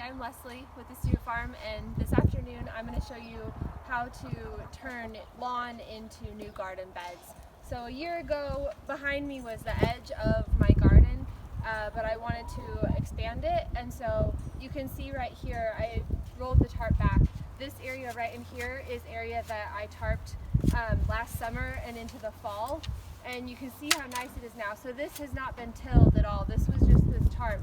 I'm Leslie with the Stuart Farm, and this afternoon I'm going to show you how to turn lawn into new garden beds. So a year ago behind me was the edge of my garden, but I wanted to expand it, and so you can see right here I rolled the tarp back. This area right in here is area that I tarped last summer and into the fall, and you can see how nice it is now. So this has not been tilled at all. This was just this tarp.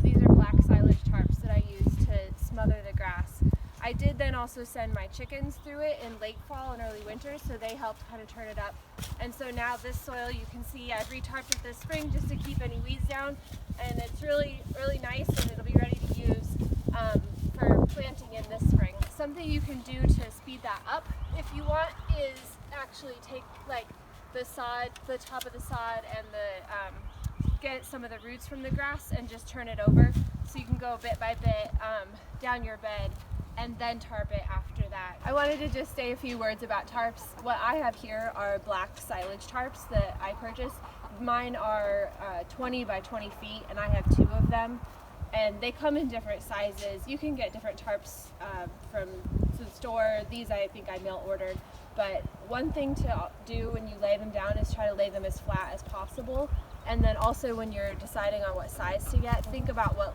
These are black silage tarps that I use to smother the grass. I did then also send my chickens through it in late fall and early winter, so they helped kind of turn it up. And so now this soil, you can see I've retarped it this spring just to keep any weeds down, and it's really nice, and it'll be ready to use for planting in this spring. Something you can do to speed that up if you want is actually take like the sod, the top of the sod, and get some of the roots from the grass and just turn it over, so you can go bit by bit down your bed and then tarp it after that. I wanted to just say a few words about tarps. What I have here are black silage tarps that I purchased. Mine are 20 by 20 feet, and I have 2 of them, and they come in different sizes. You can get different tarps from the store. These I think I mail ordered, but one thing to do when you lay them down is try to lay them as flat as possible. And then also when you're deciding on what size to get, think about what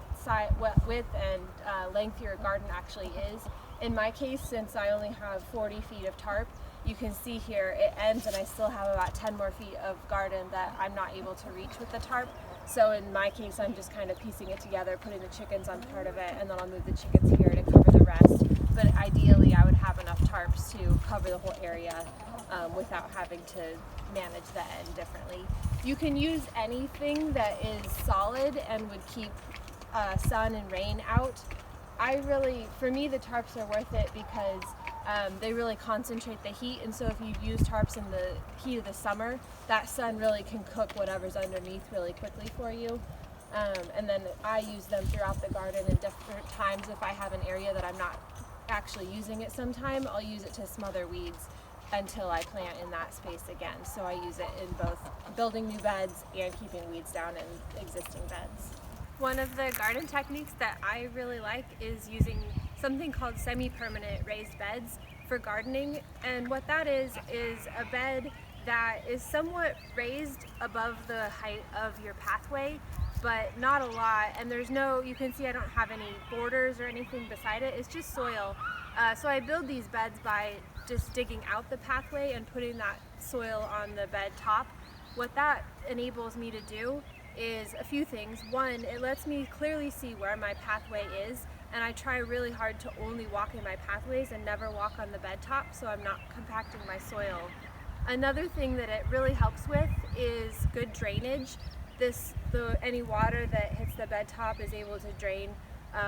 width and length your garden actually is. In my case, since I only have 40 feet of tarp, you can see here it ends, and I still have about 10 more feet of garden that I'm not able to reach with the tarp. So in my case, I'm just kind of piecing it together, putting the chickens on part of it, and then I'll move the chickens here to cover the rest. But ideally, I would have enough tarps to cover the whole area without having to manage the end differently. You can use anything that is solid and would keep sun and rain out. For me, the tarps are worth it because they really concentrate the heat, and so if you use tarps in the heat of the summer, that sun really can cook whatever's underneath really quickly for you. And then I use them throughout the garden in different times. If I have an area that I'm not actually using it sometime, I'll use it to smother weeds until I plant in that space again. So I use it in both building new beds and keeping weeds down in existing beds. One of the garden techniques that I really like is using something called semi-permanent raised beds for gardening. And what that is a bed that is somewhat raised above the height of your pathway, but not a lot. And you can see I don't have any borders or anything beside it. It's just soil. So I build these beds by just digging out the pathway and putting that soil on the bed top. What that enables me to do is a few things. One, it lets me clearly see where my pathway is, and I try really hard to only walk in my pathways and never walk on the bed top, so I'm not compacting my soil. Another thing that it really helps with is good drainage. Any water that hits the bed top is able to drain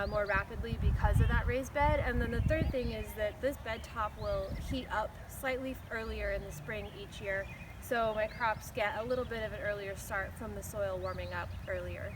more rapidly because of that raised bed. And then the third thing is that this bed top will heat up slightly earlier in the spring each year, so my crops get a little bit of an earlier start from the soil warming up earlier.